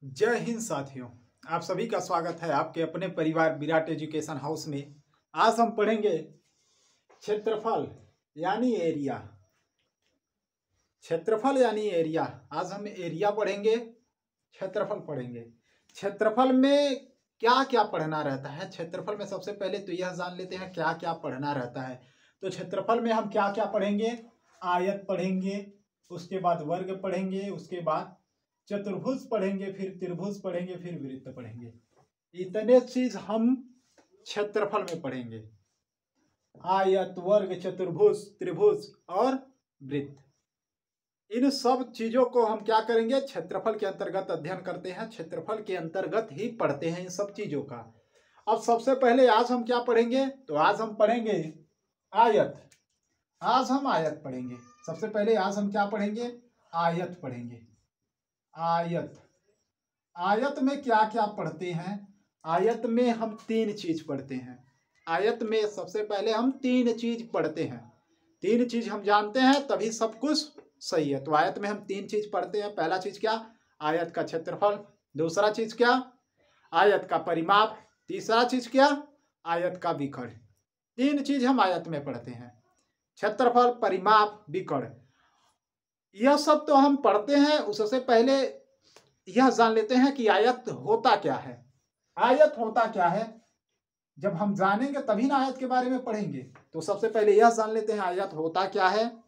जय हिंद साथियों, आप सभी का स्वागत है आपके अपने परिवार विराट एजुकेशन हाउस में। आज हम पढ़ेंगे क्षेत्रफल यानी एरिया। क्षेत्रफल यानी एरिया। आज हम एरिया पढ़ेंगे, क्षेत्रफल पढ़ेंगे। क्षेत्रफल में क्या क्या पढ़ना रहता है? क्षेत्रफल में सबसे पहले तो यह जान लेते हैं क्या क्या पढ़ना रहता है। तो क्षेत्रफल में हम क्या क्या पढ़ेंगे? आयत पढ़ेंगे, उसके बाद वर्ग पढ़ेंगे, उसके बाद चतुर्भुज पढ़ेंगे, फिर त्रिभुज पढ़ेंगे, फिर वृत्त पढ़ेंगे। इतने चीज हम क्षेत्रफल में पढ़ेंगे। आयत, वर्ग, चतुर्भुज, त्रिभुज और वृत्त, इन सब चीजों को हम क्या करेंगे? क्षेत्रफल के अंतर्गत अध्ययन करते हैं, क्षेत्रफल के अंतर्गत ही पढ़ते हैं इन सब चीजों का। अब सबसे पहले आज हम क्या पढ़ेंगे? तो आज हम पढ़ेंगे आयत। आज हम आयत पढ़ेंगे। सबसे पहले आज हम क्या पढ़ेंगे? आयत पढ़ेंगे। आयत। आयत में क्या क्या पढ़ते हैं? आयत में हम तीन चीज पढ़ते हैं। आयत में सबसे पहले हम तीन चीज पढ़ते हैं। तीन चीज हम जानते हैं तभी सब कुछ सही है। तो आयत में हम तीन चीज पढ़ते हैं। पहला चीज क्या? आयत का क्षेत्रफल। दूसरा चीज क्या? आयत का परिमाप। तीसरा चीज क्या? आयत का विकर्ण। तीन चीज हम आयत में पढ़ते हैं, क्षेत्रफल, परिमाप, विकर्ण। यह सब तो हम पढ़ते हैं। उससे पहले यह जान लेते हैं कि आयत होता क्या है। आयत होता क्या है जब हम जानेंगे तभी ना आयत के बारे में पढ़ेंगे। तो सबसे पहले यह जान लेते हैं आयत होता क्या है,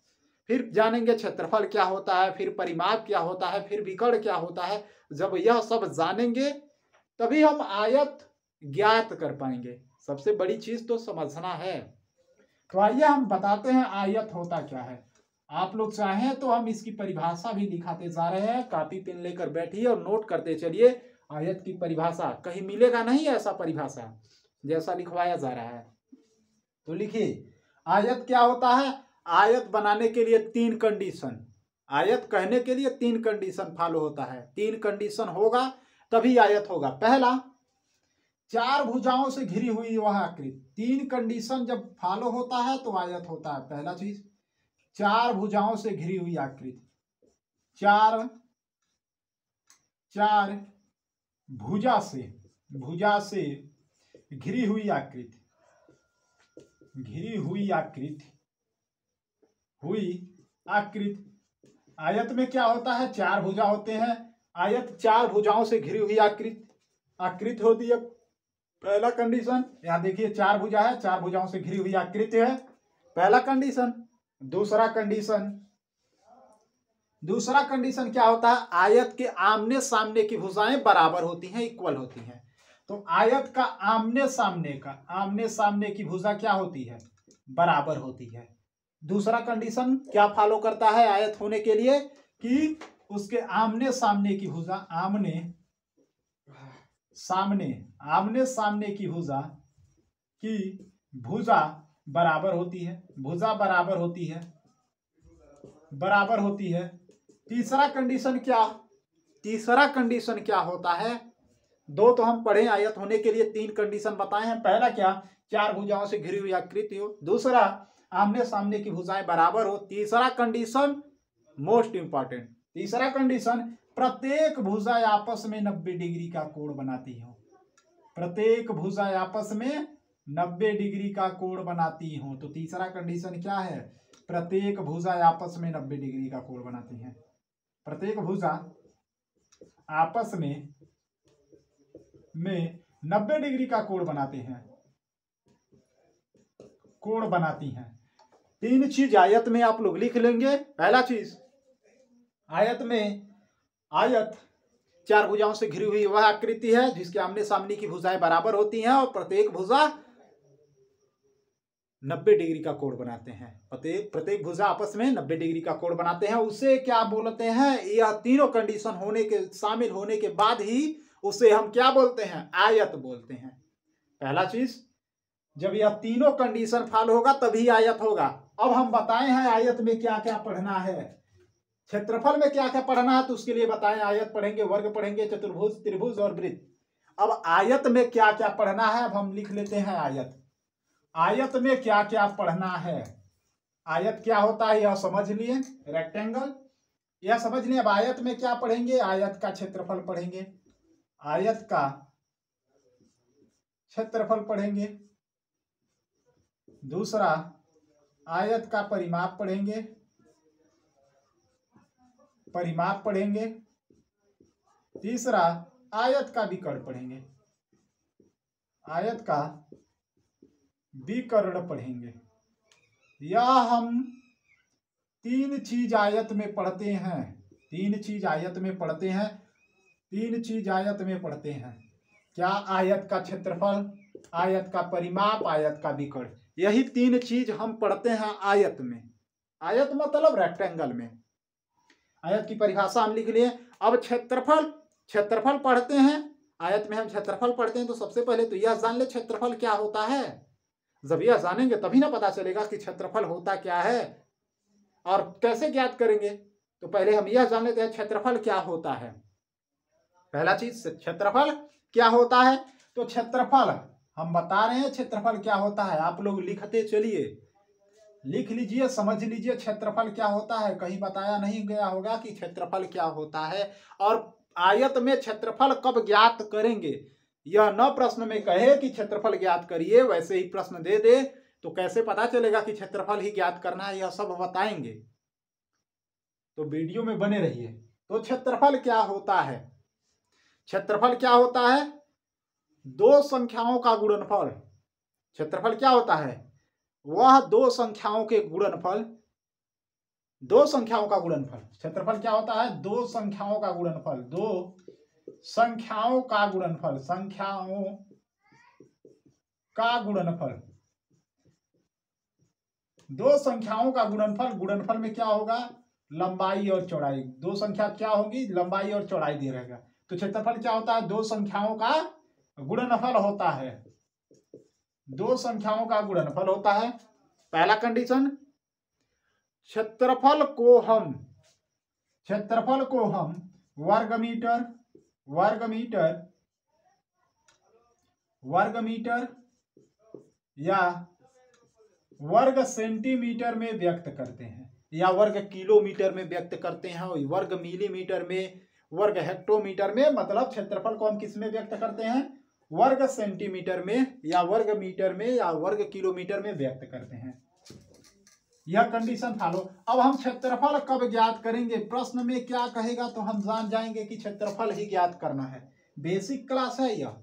फिर जानेंगे क्षेत्रफल क्या होता है, फिर परिमाप क्या होता है, फिर विकर्ण क्या होता है। जब यह सब जानेंगे तभी हम आयत ज्ञात कर पाएंगे। सबसे बड़ी चीज तो समझना है। तो आइए हम बताते हैं आयत होता क्या है। आप लोग चाहें तो हम इसकी परिभाषा भी दिखाते जा रहे हैं। कॉपी पेन लेकर बैठिए और नोट करते चलिए। आयत की परिभाषा कहीं मिलेगा नहीं ऐसा परिभाषा जैसा लिखवाया जा रहा है। तो लिखिए, आयत क्या होता है? आयत बनाने के लिए तीन कंडीशन, आयत कहने के लिए तीन कंडीशन फॉलो होता है। तीन कंडीशन होगा तभी आयत होगा। पहला, चार भुजाओं से घिरी हुई वह आकृति। तीन कंडीशन जब फॉलो होता है तो आयत होता है। पहला चीज, चार भुजाओं से घिरी हुई आकृति। चार भुजा से घिरी हुई आकृति। आयत में क्या होता है? चार भुजा होते हैं। आयत चार भुजाओं से घिरी हुई आकृति होती है। पहला कंडीशन, यहां देखिए चार भुजा है, चार भुजाओं से घिरी हुई आकृति है, पहला कंडीशन। दूसरा कंडीशन क्या होता है? आयत के आमने सामने की भुजाएं बराबर होती हैं, इक्वल होती हैं। तो आयत का आमने सामने की भुजा क्या होती है? बराबर होती है। दूसरा कंडीशन क्या फॉलो करता है आयत होने के लिए? कि उसके आमने सामने की भुजा, आमने सामने की भुजा बराबर होती है। तीसरा कंडीशन क्या होता है? दो तो हम पढ़े आयत होने के लिए, तीन कंडीशन बताए हैं। पहला क्या? चार भुजाओं से घिरी हुई आकृति हो। दूसरा, आमने सामने की भुजाएं बराबर हो। तीसरा कंडीशन मोस्ट इंपॉर्टेंट, तीसरा कंडीशन, प्रत्येक भुजा आपस में 90 डिग्री का कोण बनाती हो। प्रत्येक भुजा आपस में 90 डिग्री का कोण बनाती हो। तो तीसरा कंडीशन क्या है? प्रत्येक भुजा आपस में 90 डिग्री का कोण बनाती है। प्रत्येक भुजा आपस में 90 डिग्री का कोण बनाती हैं। तीन चीज आयत में आप लोग लिख लेंगे। पहला चीज, आयत चार भुजाओं से घिरी हुई वह आकृति है जिसके आमने सामने की भुजाएं बराबर होती हैं और प्रत्येक भुजा 90 डिग्री का कोण बनाते हैं। प्रत्येक भुजा आपस में 90 डिग्री का कोण बनाते हैं। उसे क्या बोलते हैं? यह तीनों कंडीशन शामिल होने के बाद ही उसे हम क्या बोलते हैं? आयत बोलते हैं। पहला चीज, जब यह तीनों कंडीशन फॉलो होगा तभी आयत होगा। अब हम बताए हैं आयत में क्या क्या पढ़ना है, क्षेत्रफल में क्या क्या पढ़ना है, तो उसके लिए बताएं। आयत पढ़ेंगे, वर्ग पढ़ेंगे, चतुर्भुज, त्रिभुज और वृत्त। अब आयत में क्या क्या पढ़ना है अब हम लिख लेते हैं। आयत में क्या क्या पढ़ना है? आयत क्या होता है यह समझ लिए, रेक्टेंगल यह समझ लिए। अब आयत में क्या पढ़ेंगे? आयत का क्षेत्रफल पढ़ेंगे। आयत का क्षेत्रफल पढ़ेंगे। दूसरा, आयत का परिमाप पढ़ेंगे, तीसरा, आयत का विकर्ण पढ़ेंगे, आयत का विकर्ण पढ़ेंगे। यह हम तीन चीज आयत में पढ़ते हैं, तीन चीज आयत में पढ़ते हैं। क्या? आयत का क्षेत्रफल, आयत का परिमाप, आयत का विकर्ण। यही तीन चीज हम पढ़ते हैं आयत में। आयत मतलब रेक्टेंगल में। आयत की परिभाषा हम लिख लिए। अब क्षेत्रफल पढ़ते हैं। आयत में हम क्षेत्रफल पढ़ते हैं तो सबसे पहले तो यह जान ले क्षेत्रफल क्या होता है। जब यह जानेंगे तभी ना पता चलेगा कि क्षेत्रफल होता क्या है और कैसे ज्ञात करेंगे। तो पहले हम यह जान लेते हैं क्षेत्रफल क्या होता है। पहला चीज क्षेत्रफल क्या होता है। तो क्षेत्रफल हम बता रहे हैं, क्षेत्रफल क्या होता है। आप लोग लिखते चलिए, लिख लीजिए, समझ लीजिए क्षेत्रफल क्या होता है। कहीं बताया नहीं गया होगा कि क्षेत्रफल क्या होता है। और आयत में क्षेत्रफल कब ज्ञात करेंगे। यह न प्रश्न में कहे कि क्षेत्रफल ज्ञात करिए, वैसे ही प्रश्न दे दे तो कैसे पता चलेगा कि क्षेत्रफल ही ज्ञात करना है। यह सब बताएंगे, तो वीडियो में बने रहिए। तो क्षेत्रफल क्या होता है। क्षेत्रफल क्या होता है। दो संख्याओं का गुणनफल। क्षेत्रफल क्या होता है। वह दो संख्याओं के गुणनफल, दो संख्याओं का गुणनफल। क्षेत्रफल क्या होता है। दो संख्याओं का गुणनफल, दो संख्याओं का गुणनफल, संख्याओं का गुणनफल, दो संख्याओं का गुणनफल। गुणनफल में क्या होगा, लंबाई और चौड़ाई। दो संख्या क्या होगी, लंबाई और चौड़ाई दे रहेगा। तो क्षेत्रफल क्या होता है, दो संख्याओं का गुणनफल होता है, दो संख्याओं का गुणनफल होता है। पहला कंडीशन, क्षेत्रफल को हम वर्ग मीटर या वर्ग सेंटीमीटर में व्यक्त करते हैं, या वर्ग किलोमीटर में व्यक्त करते हैं, वर्ग मिलीमीटर में, वर्ग हेक्टोमीटर में। मतलब क्षेत्रफल को हम किस में व्यक्त करते हैं, वर्ग सेंटीमीटर में या वर्ग मीटर में या वर्ग किलोमीटर में व्यक्त करते हैं। यह कंडीशन फॉलो। अब हम क्षेत्रफल कब ज्ञात करेंगे। प्रश्न में क्या कहेगा तो हम जान जाएंगे कि क्षेत्रफल ही ज्ञात करना है। बेसिक क्लास है, यह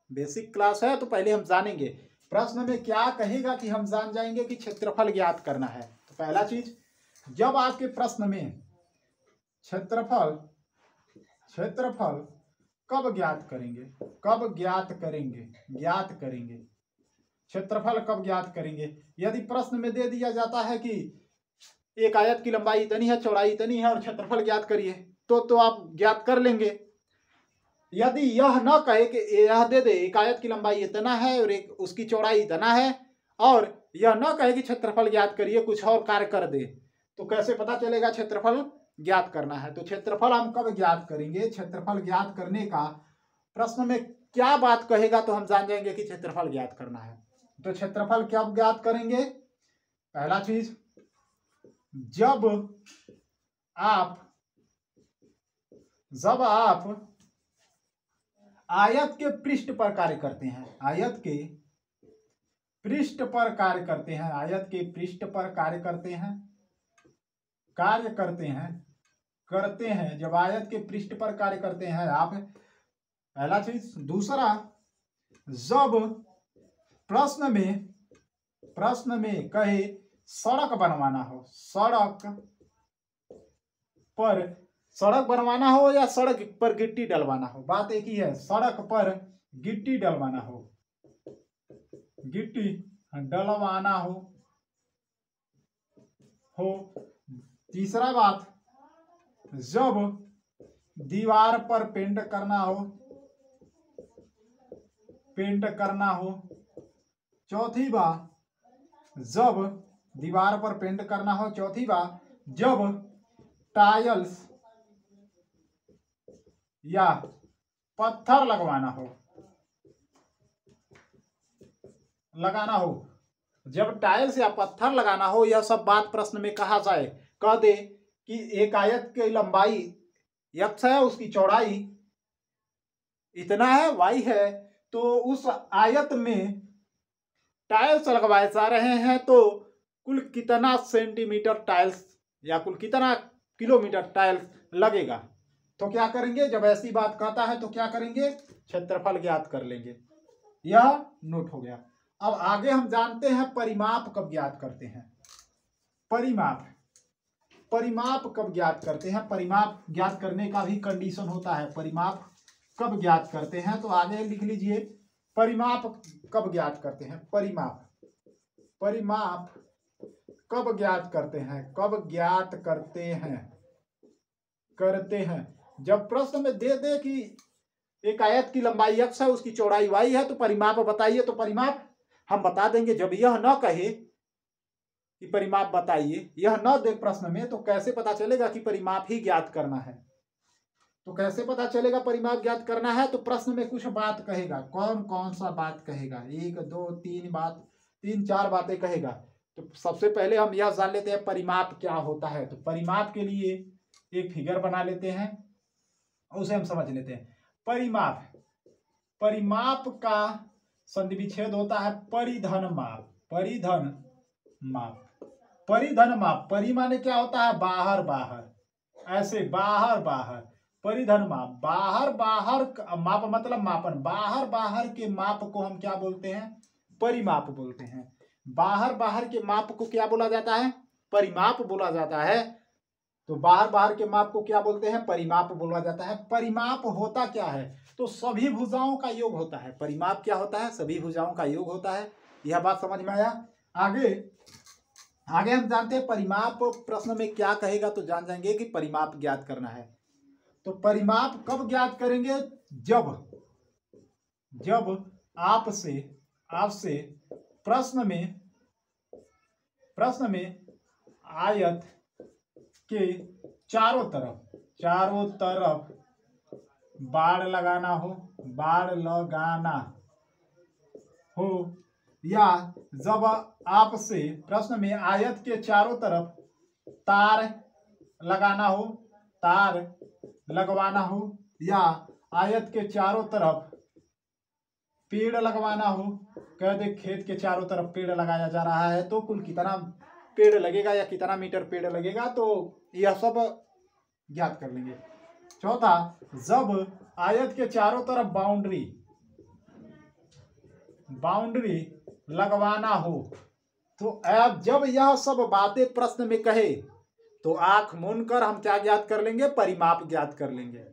बेसिक क्लास है, तो पहले हम जानेंगे प्रश्न में क्या कहेगा कि हम जान जाएंगे कि क्षेत्रफल ज्ञात करना है। तो पहला चीज, जब आपके प्रश्न में क्षेत्रफल कब ज्ञात करेंगे, क्षेत्रफल कब ज्ञात करेंगे। यदि प्रश्न में दे दिया जाता है कि एक आयत की लंबाई इतनी है, चौड़ाई इतनी है और क्षेत्रफल ज्ञात करिए, तो आप ज्ञात कर लेंगे। यदि यह न कहे कि यह दे दे एक आयत की लंबाई इतना है और एक उसकी चौड़ाई इतना है, और यह न कहे कि क्षेत्रफल ज्ञात करिए, कुछ और कार्य कर दे, तो कैसे पता चलेगा क्षेत्रफल ज्ञात करना है। तो क्षेत्रफल हम कब ज्ञात करेंगे। क्षेत्रफल ज्ञात करने का प्रश्न में क्या बात कहेगा तो हम जान जाएंगे कि क्षेत्रफल ज्ञात करना है। तो क्षेत्रफल कब ज्ञात करेंगे। पहला चीज, जब आप आयत के पृष्ठ पर कार्य करते हैं, आयत के पृष्ठ पर कार्य करते हैं, आयत के पृष्ठ पर कार्य करते हैं, जब आयत के पृष्ठ पर कार्य करते हैं आप, पहला चीज। दूसरा, जब प्रश्न में कहे सड़क बनवाना हो, सड़क बनवाना हो या सड़क पर गिट्टी डलवाना हो, बात एक ही है। सड़क पर गिट्टी डलवाना हो। तीसरा बात, जब दीवार पर पेंट करना हो। चौथी बात, जब दीवार पर पेंट करना हो। चौथी बात, जब टाइल्स या पत्थर लगाना हो, जब टाइल्स या पत्थर लगाना हो, यह सब बात प्रश्न में कहा जाए, कह दे कि एक आयत की लंबाई x है, उसकी चौड़ाई इतना है, y है, तो उस आयत में टाइल्स लगवाए जा रहे हैं तो कुल कितना सेंटीमीटर टाइल्स या कुल कितना किलोमीटर टाइल्स लगेगा। तो क्या करेंगे, जब ऐसी बात कहता है तो क्या करेंगे, क्षेत्रफल ज्ञात कर लेंगे। यह नोट हो गया। अब आगे हम जानते हैं परिमाप कब ज्ञात करते हैं। परिमाप कब ज्ञात करते हैं, परिमाप ज्ञात करने का भी कंडीशन होता है। परिमाप कब ज्ञात करते हैं, तो आगे लिख लीजिए, परिमाप कब ज्ञात करते हैं। परिमाप कब ज्ञात करते हैं, करते हैं जब प्रश्न में दे दे कि एक आयत की लंबाई x है, उसकी चौड़ाई y है, तो परिमाप बताइए, तो परिमाप हम बता देंगे। जब यह न कहे कि परिमाप बताइए, यह न दे प्रश्न में, तो कैसे पता चलेगा कि परिमाप ही ज्ञात करना है। तो कैसे पता चलेगा परिमाप ज्ञात करना है, तो प्रश्न में कुछ बात कहेगा। कौन कौन सा बात कहेगा, 1 2 3 बात, 3 4 बातें कहेगा। तो सबसे पहले हम यह जान लेते हैं परिमाप क्या होता है। तो परिमाप के लिए एक फिगर बना लेते हैं, उसे हम समझ लेते हैं। परिमाप का संधि विच्छेद होता है परिधन माप। परि माने क्या होता है, बाहर बाहर, ऐसे बाहर बाहर। परिधन माप, बाहर बाहर माप मतलब मापन, बाहर बाहर के माप को हम क्या बोलते हैं, परिमाप बोलते हैं। बाहर बाहर के माप को क्या बोला जाता है, परिमाप बोला जाता है। तो बाहर बाहर के माप को क्या बोलते हैं, परिमाप बोला जाता है। परिमाप होता क्या है, तो सभी भुजाओं का योग होता है। परिमाप क्या होता है, सभी भुजाओं का योग होता है। यह बात समझ में आया। आगे हम जानते हैं परिमाप प्रश्न में क्या कहेगा, तो जान जाएंगे कि परिमाप ज्ञात करना है। तो परिमाप कब ज्ञात करेंगे, जब आपसे प्रश्न में आयत के चारों तरफ बाड़ लगाना हो, या जब आपसे प्रश्न में आयत के चारों तरफ तार लगवाना हो, या आयत के चारों तरफ पेड़ लगवाना हो। कह दे खेत के चारों तरफ पेड़ लगाया जा रहा है, तो कुल कितना पेड़ लगेगा या कितना मीटर पेड़ लगेगा, तो यह सब ज्ञात कर लेंगे। चौथा, जब आयत के चारों तरफ बाउंड्री लगवाना हो, तो अब जब यह सब बातें प्रश्न में कहे, तो आंख मूंद कर हम क्या ज्ञात कर लेंगे, परिमाप ज्ञात कर लेंगे।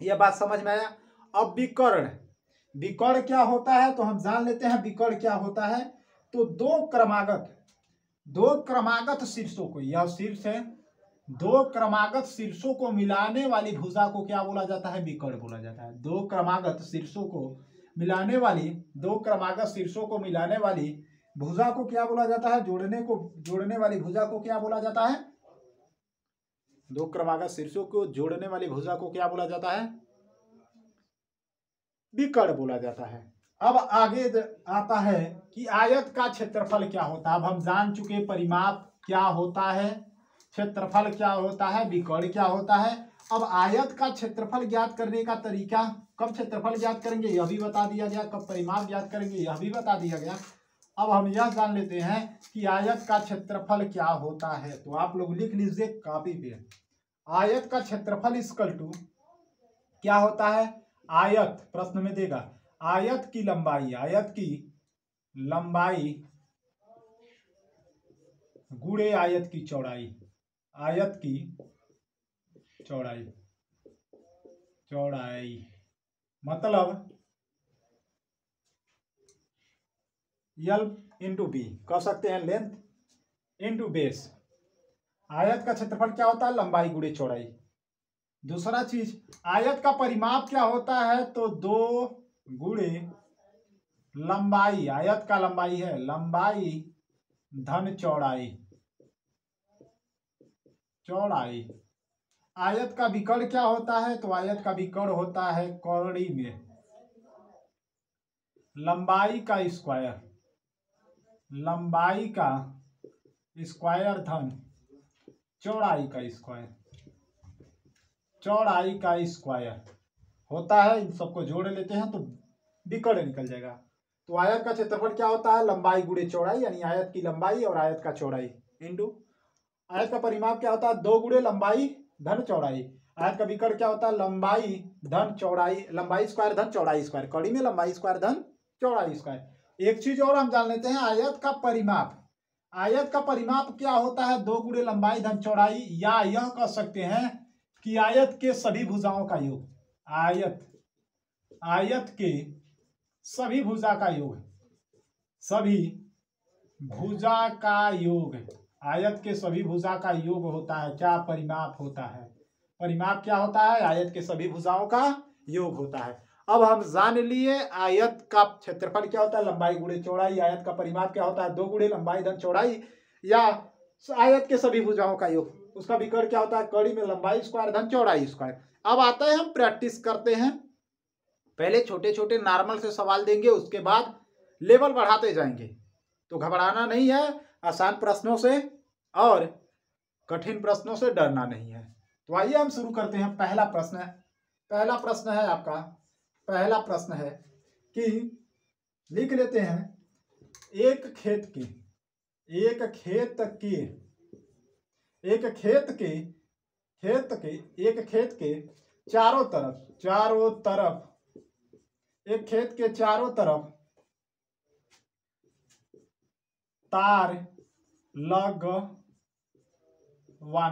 यह बात समझ में आया। अब विकर्ण क्या होता है, तो हम जान लेते हैं विकर्ण क्या होता है। तो दो क्रमागत शीर्षों को, यह शीर्ष है, दो क्रमागत शीर्षों को मिलाने वाली भुजा को क्या बोला जाता है, विकर्ण बोला जाता है। दो क्रमागत शीर्षों को मिलाने वाली भुजा को क्या बोला जाता है, जोड़ने वाली भुजा को क्या बोला जाता है, दो क्रमागत शीर्षों को जोड़ने वाली भुजा को क्या बोला जाता है, विकर्ण बोला जाता है। अब आगे आता है कि आयत का क्षेत्रफल क्या होता है। अब हम जान चुके परिमाप क्या होता है, क्षेत्रफल क्या होता है, विकर्ण क्या होता है। अब आयत का क्षेत्रफल ज्ञात करने का तरीका, कब क्षेत्रफल ज्ञात करेंगे यह भी बता दिया गया, कब परिमाप ज्ञात करेंगे यह भी बता दिया गया। अब हम यह जान लेते हैं कि आयत का क्षेत्रफल क्या होता है। तो आप लोग लिख लीजिए कॉपी पे, आयत का क्षेत्रफल इक्वल टू क्या होता है, आयत प्रश्न में देगा, आयत की लंबाई गुणे आयत की चौड़ाई, मतलब L इंटू बी कह सकते हैं, लेंथ इंटू बेस। आयत का क्षेत्रफल क्या होता है, लंबाई गुणे चौड़ाई। दूसरा चीज, आयत का परिमाप क्या होता है, तो 2 गुणे लंबाई, आयत का लंबाई है, लंबाई धन चौड़ाई। आयत का विकर्ण क्या होता है, तो आयत का विकर्ण होता है कौड़ी में लंबाई का स्क्वायर धन चौड़ाई का स्क्वायर। होता है। इन सबको जोड़ लेते हैं तो विकर्ण निकल जाएगा। तो आयत का क्षेत्रफल क्या होता है, लंबाई गुणे चौड़ाई, यानी आयत की लंबाई और आयत का चौड़ाई इंटू आयत का परिमाप क्या होता है, 2 गुणे लंबाई धन चौड़ाई। आयत का विकर्ण क्या होता है, लंबाई धन चौड़ाई, लंबाई स्क्वायर धन चौड़ाई स्क्वायर, कड़ी में लंबाई स्क्वायर धन चौड़ाई स्क्वायर। एक चीज और हम जान लेते हैं, आयत का परिमाप। आयत का परिमाप क्या होता है, 2 गुणे लंबाई धन चौड़ाई, या यह कह सकते हैं कि आयत के सभी भुजाओं का योग। आयत के सभी भुजा का योग, सभी भुजा का योग, आयत के सभी भुजा का योग होता है। क्या परिमाप होता है, परिमाप क्या होता है, आयत के सभी भुजाओं का योग होता है। अब हम जान लिए आयत का क्षेत्रफल क्या होता है, लंबाई गुणे चौड़ाई। आयत का परिमाप क्या होता है, 2 गुणे लंबाई धन चौड़ाई, या आयत के सभी भुजाओं का योग। उसका विकर्ण क्या होता है, कड़ी में लंबाई स्क्वायर धन चौड़ाई स्क्वायर। अब आता है, हम प्रैक्टिस करते हैं। पहले छोटे छोटे नॉर्मल से सवाल देंगे, उसके बाद लेवल बढ़ाते जाएंगे। तो घबराना नहीं है, आसान प्रश्नों से और कठिन प्रश्नों से डरना नहीं है। तो आइए हम शुरू करते हैं। पहला प्रश्न है आपका, पहला प्रश्न है कि लिख लेते हैं, एक खेत के चारों तरफ एक खेत के चारों तरफ तार लगवाना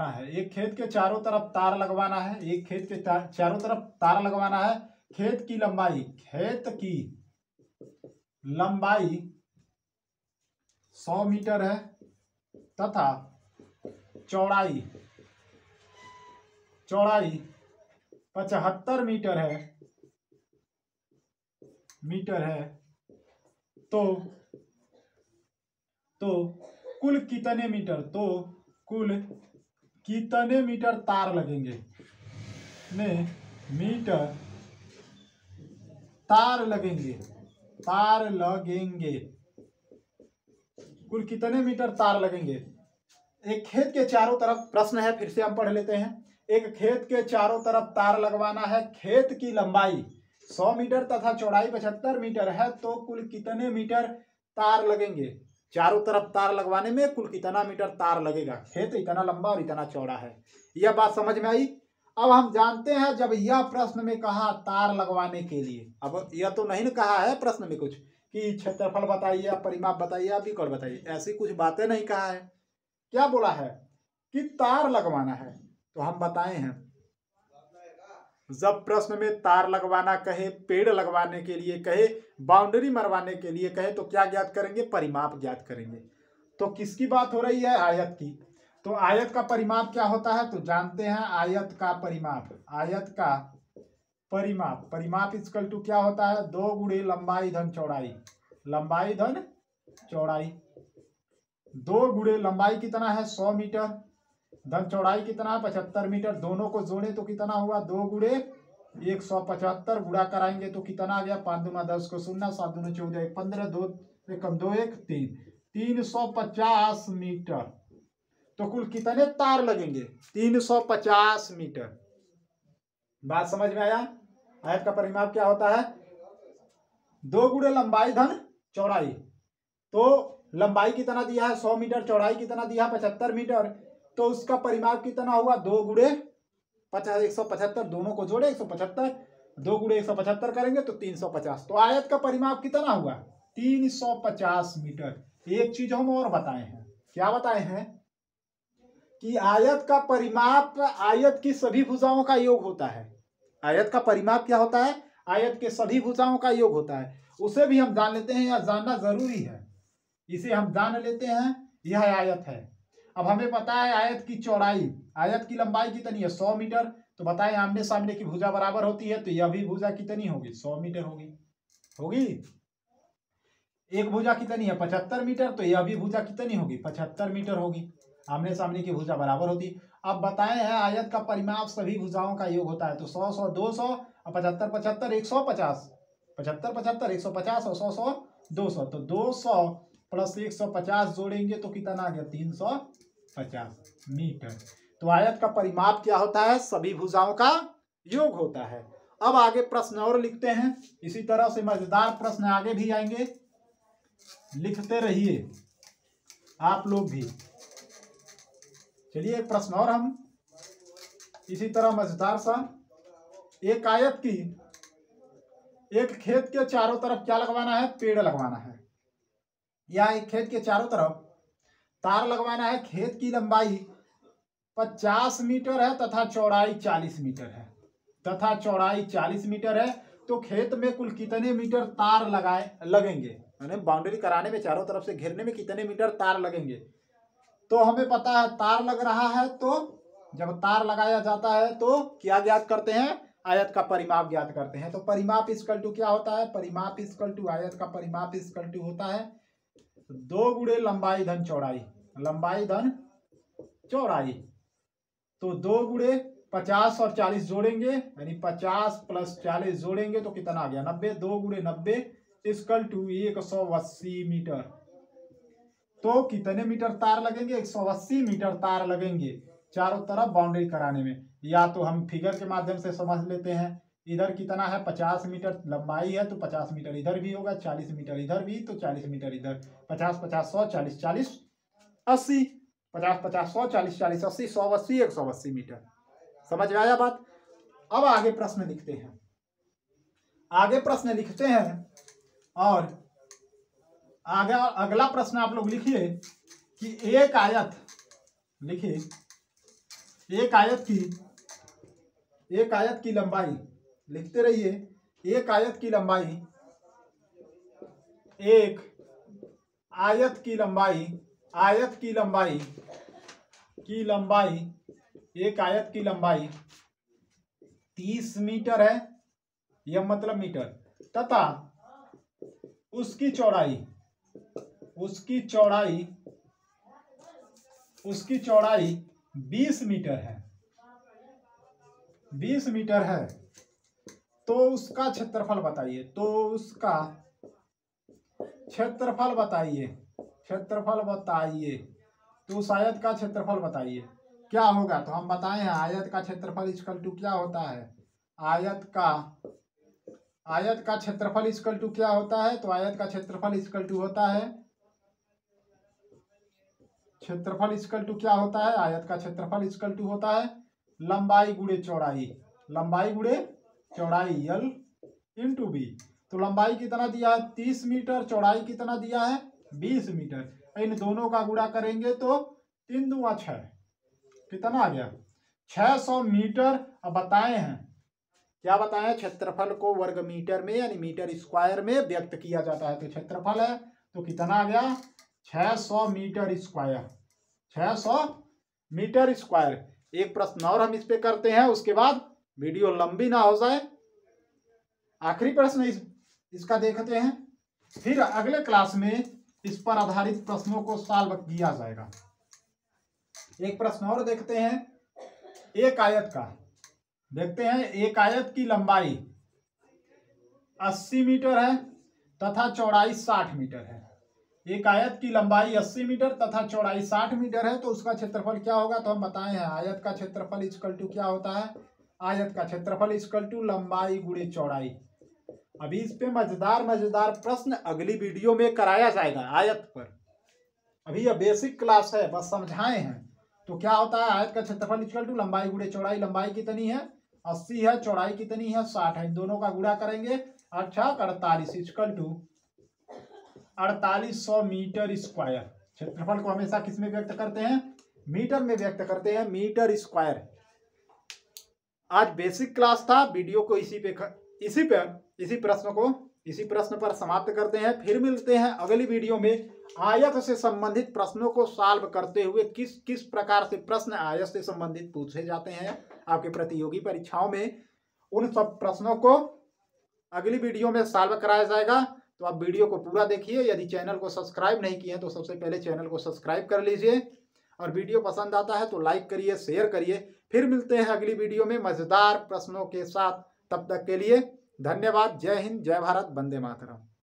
है। एक खेत के चारों तरफ तार लगवाना है, एक खेत के चारों तरफ तार लगवाना है। खेत की लंबाई 100 मीटर है तथा चौड़ाई 75 मीटर है। तो कुल कितने मीटर तार लगेंगे, कुल कितने मीटर तार लगेंगे। एक खेत के चारों तरफ प्रश्न है, फिर से हम पढ़ लेते हैं। एक खेत के चारों तरफ तार लगवाना है। खेत की लंबाई 100 मीटर तथा चौड़ाई 75 मीटर है, तो कुल कितने मीटर तार लगेंगे। चारों तरफ तार लगवाने में कुल कितना मीटर तार लगेगा। खेत इतना लंबा और इतना चौड़ा है। यह बात समझ में आई। अब हम जानते हैं, जब यह प्रश्न में कहा तार लगवाने के लिए, अब यह तो नहीं कहा है प्रश्न में कुछ कि क्षेत्रफल बताइए, परिमाप बताइए, विकर्ण बताइए, ऐसी कुछ बातें नहीं कहा है। क्या बोला है कि तार लगवाना है। तो हम बताए हैं, जब प्रश्न में तार लगवाना कहे, पेड़ लगवाने के लिए कहे, बाउंड्री मरवाने के लिए कहे, तो क्या ज्ञात करेंगे, परिमाप ज्ञात करेंगे। तो किसकी बात हो रही है, आयत की। तो आयत का परिमाप क्या होता है, तो जानते हैं आयत का परिमाप इक्वल टू क्या होता है, 2 गुणे लंबाई धन चौड़ाई। 2 गुणे लंबाई कितना है, 100 मीटर, धन चौड़ाई कितना है, 75 मीटर। दोनों को जोड़े तो कितना हुआ, 2 गुणे 175, गुणा कराएंगे तो कितना आ गया, 5 दूना 10 को 0, 7 दूना 14, 15, 2 एकम 2 1 3, 350 मीटर। तो कुल कितने तार लगेंगे, 350 मीटर। बात समझ में आया। आयत का परिमाप क्या होता है, 2 गुणे लंबाई धन चौड़ाई। तो लंबाई कितना दिया है 100 मीटर, चौड़ाई कितना दिया है 75 मीटर, तो उसका परिमाप कितना हुआ, 2 गुणे 175, दोनों को जोड़े 175, 2 गुणे 175 करेंगे तो 350। तो आयत का परिमाप कितना हुआ, 350 मीटर। एक चीज हम और बताए हैं, क्या बताए हैं कि आयत का परिमाप आयत की सभी भुजाओं का योग होता है। आयत का परिमाप क्या होता है, आयत के सभी भुजाओं का योग होता है। उसे भी हम जान लेते हैं, या जानना जरूरी है, इसे हम जान लेते हैं। यह आयत है। अब हमें पता है आयत की चौड़ाई, आयत की लंबाई कितनी है 100 मीटर। तो बताएं आमने सामने की भुजा बराबर होती है, तो यह भी भुजा कितनी होगी, 100 मीटर होगी। एक भुजा कितनी है 75 मीटर, तो यह भी भुजा कितनी होगी, 75 मीटर होगी। आमने सामने की भुजा बराबर होती। अब बताए हैं आयत का परिमाप सभी भुजाओं का योग होता है। तो 100 100 200 और 75 75 150, 75 75 150 और 100 100 200। तो 200 प्लस 150 जोड़ेंगे तो कितना आ गया, 350 मीटर। तो आयत का परिमाप क्या होता है, सभी भुजाओं का योग होता है। अब आगे प्रश्न और लिखते हैं, इसी तरह से मजेदार प्रश्न आगे भी आएंगे, लिखते रहिए आप लोग भी। चलिए एक प्रश्न और हम इसी तरह मजेदार सा, एक आयत की, एक खेत के चारों तरफ क्या लगवाना है, पेड़ लगवाना है, या एक खेत के चारों तरफ तार लगवाना है। खेत की लंबाई 50 मीटर है तथा चौड़ाई 40 मीटर है, तो खेत में कुल कितने मीटर तार लगेंगे, यानी बाउंड्री कराने में, चारों तरफ से घेरने में कितने मीटर तार लगेंगे। तो हमें पता है तार लग रहा है, तो जब तार लगाया जाता है तो क्या ज्ञात करते हैं, आयत का परिमाप ज्ञात करते हैं। तो परिमाप इक्वल टू क्या होता है, परिमाप इक्वल टू, आयत का परिमाप इक्वल टू होता है 2 गुणे लंबाई धन चौड़ाई, लंबाई धन चौड़ाई। तो 2 गुणे 50 और 40 जोड़ेंगे, यानी 50 + 40 जोड़ेंगे तो कितना आ गया, 90। 2 गुणे 90 इक्वल टू 180 मीटर। तो कितने मीटर तार लगेंगे, 180 मीटर तार लगेंगे चारों तरफ बाउंड्री कराने में। या तो हम फिगर के माध्यम से समझ लेते हैं, इधर कितना है, 50 मीटर लंबाई है तो 50 मीटर इधर भी होगा, 40 मीटर इधर भी, तो 40 मीटर इधर, 50 50 100 40 40 80, 50 50 100 40 40 80, 180 180 मीटर। समझ में आया बात। अब आगे प्रश्न लिखते हैं, और आगे अगला प्रश्न आप लोग लिखिए कि एक आयत, लिखिए एक आयत की लंबाई, लिखते रहिए, एक आयत की लंबाई, एक आयत की लंबाई, एक आयत की लंबाई 30 मीटर है, यह मतलब मीटर, तथा उसकी चौड़ाई 20 मीटर है, 20 मीटर है। तो उसका क्षेत्रफल बताइए, तो उस आयत का क्षेत्रफल बताइए क्या होगा। तो हम बताए हैं आयत का क्षेत्रफल इक्वल टू क्या होता है, आयत का क्षेत्रफल इक्वल टू क्या होता है, तो आयत का क्षेत्रफल इक्वल टू होता है, आयत का क्षेत्रफल इक्वल टू होता है लंबाई गुणे चौड़ाई, L इंटू बी। तो लंबाई कितना दिया है, 30 मीटर, चौड़ाई कितना दिया है, 20 मीटर। इन दोनों का गुणा करेंगे तो 3 दूना 6, कितना आ गया, 600 मीटर। अब बताए हैं, क्या बताए हैं, क्षेत्रफल को वर्ग मीटर में यानी मीटर स्क्वायर में व्यक्त किया जाता है। तो क्षेत्रफल है तो कितना आ गया, 600 मीटर स्क्वायर, 600 मीटर स्क्वायर। एक प्रश्न और हम इस पे करते हैं, उसके बाद वीडियो लंबी ना हो जाए। आखिरी प्रश्न इसका देखते हैं, फिर अगले क्लास में इस पर आधारित प्रश्नों को सॉल्व किया जाएगा। एक प्रश्न और देखते हैं, एक आयत का देखते हैं, एक आयत की लंबाई 80 मीटर है तथा चौड़ाई 60 मीटर है। एक आयत की लंबाई 80 मीटर तथा चौड़ाई 60 मीटर है, तो उसका क्षेत्रफल क्या होगा। तो हम बताए हैं आयत का क्षेत्रफल इक्वल टू क्या होता है, आयत का क्षेत्रफल इक्वल टू लंबाई गुणे चौड़ाई। अभी इस पे मजेदार प्रश्न अगली वीडियो में कराया जाएगा आयत पर। अभी यह बेसिक क्लास है, बस समझाए हैं। तो क्या होता है, आयत का क्षेत्रफल इक्वल टू लंबाई गुणे चौड़ाई। लंबाई कितनी है, 80 है, चौड़ाई कितनी है, 60 है। इन दोनों का गुणा करेंगे 48 इक्वल टू 4800 मीटर स्क्वायर। क्षेत्रफल को हमेशा किस में व्यक्त करते हैं, मीटर में व्यक्त करते हैं, मीटर स्क्वायर। आज बेसिक क्लास था, वीडियो को इसी प्रश्न पर समाप्त करते हैं। फिर मिलते हैं अगली वीडियो में आयत से संबंधित प्रश्नों को सॉल्व करते हुए। किस प्रकार से प्रश्न आयत से संबंधित पूछे जाते हैं आपके प्रतियोगी परीक्षाओं में, उन सब प्रश्नों को अगली वीडियो में सॉल्व कराया जाएगा। तो आप वीडियो को पूरा देखिए। यदि चैनल को सब्सक्राइब नहीं किए तो सबसे पहले चैनल को सब्सक्राइब कर लीजिए, और वीडियो पसंद आता है तो लाइक करिए, शेयर करिए। फिर मिलते हैं अगली वीडियो में मजेदार प्रश्नों के साथ। तब तक के लिए धन्यवाद। जय हिंद, जय भारत, वंदे मातरम।